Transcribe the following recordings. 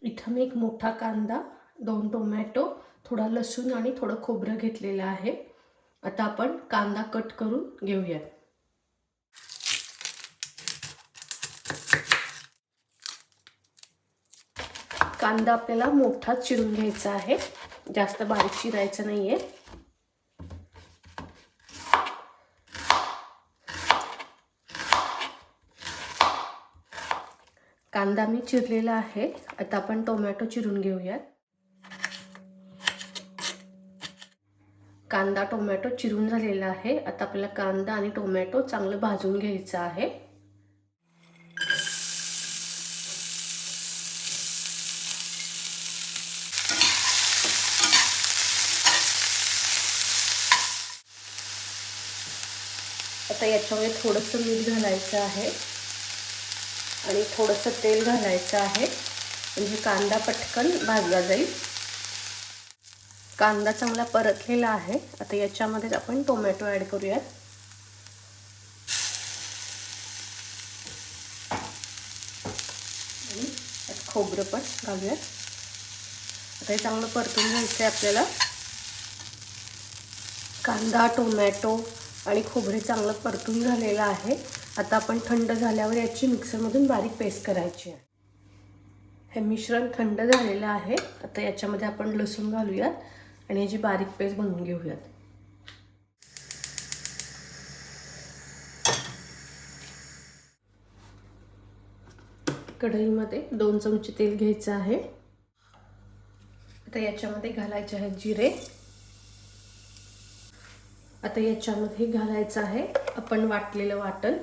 इथं मी एक मोठा कांदा, 2 टोमॅटो, थोडा लसूण आणि थोडं खोबरं घेतलेलं आहे. आता आपण कांदा कट करून घेऊयात. कांदा आपल्याला मोठा चिरून घ्यायचा आहे, जास्त बारीक चिरायचं नाहीये. कांदा मी चिरलेला आहे. आता आपण टोमॅटो चिरून घेऊयात. कांदा टोमॅटो चिरून झालेला आहे. आता आपल्याला कांदा आणि टोमॅटो चांगलं भाजून घ्यायचं आहे. आता याच्यामध्ये थोडंसं मीठ घालायचं आहे आणि थोडंसं तेल घालायचं आहे, म्हणजे कांदा पटकन भाजला जाईल. कांदा चांगला परतलेला आहे. आता याच्यामध्ये आपण टोमॅटो ॲड करूयात. आणि खोबरं पण घालूयात. आता हे चांगलं परतून घ्यायचं आहे आपल्याला. कांदा, टोमॅटो आणि खोबरे चांगलं परतून झालेलं आहे. आता आपण थंड झाल्यावर याची मिक्सरमधून बारीक पेस्ट करायची आहे. हे मिश्रण थंड झालेलं आहे. आता याच्यामध्ये आपण लसूण घालूयात आणि याची बारीक पेस्ट बनवून घेऊयात. कढईमध्ये 2 चमचे तेल घ्यायचं आहे. आता याच्यामध्ये घालायचे आहेत जिरे. आता याच्यामध्ये घालायचं आहे आपण वाटलेलं वाटण.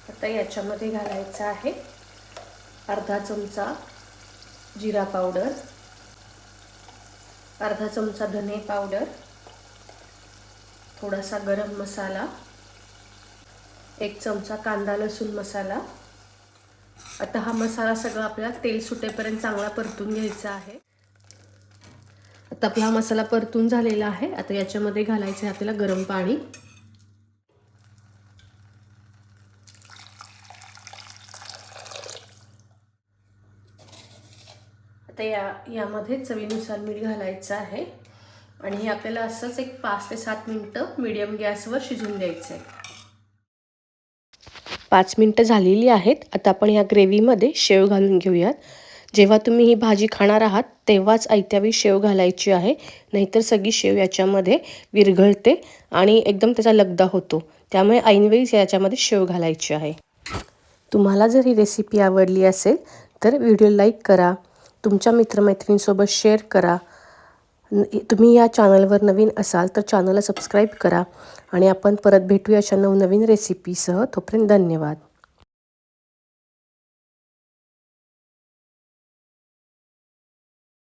आता याच्यामध्ये घालायचं आहे अर्धा चमचा जिरा पावडर, अर्धा चमचा धने पावडर, थोडासा गरम मसाला, 1 चमचा कांदा लसूण मसाला. आता हा मसाला सगळा आपल्याला तेल सुटेपर्यंत चांगला परतून घ्यायचा आहे. आता आपला मसाला परतून झालेला आहे. आता याच्यामध्ये घालायचं आहे आपल्याला गरम पाणी. आता यामध्ये चवीनुसार मीठ घालायचं आहे आणि हे आपल्याला असंच एक 5 ते 7 मिनिटं मीडियम गॅसवर शिजवून द्यायचं आहे. 5 मिनिटं झालेली आहेत. आता आपण या ग्रेव्हीमध्ये शेव घालून घेऊयात. जेव्हा तुम्ही ही भाजी खाणार आहात तेव्हाच आयत्यावेळी शेव घालायची आहे, नाहीतर सगळी शेव याच्यामध्ये विरघळते आणि एकदम त्याचा लगदा होतो. त्यामुळे ऐनवेळीच याच्यामध्ये शेव घालायची आहे. तुम्हाला जर ही रेसिपी आवडली असेल तर व्हिडिओ लाईक करा, तुमच्या मित्रमैत्रिणींसोबत शेअर करा. तुम्ही या चॅनलवर नवीन असाल तर चॅनलला सबस्क्राईब करा आणि आपण परत भेटूया अशा नवनवीन रेसिपीसह. तोपर्यंत धन्यवाद.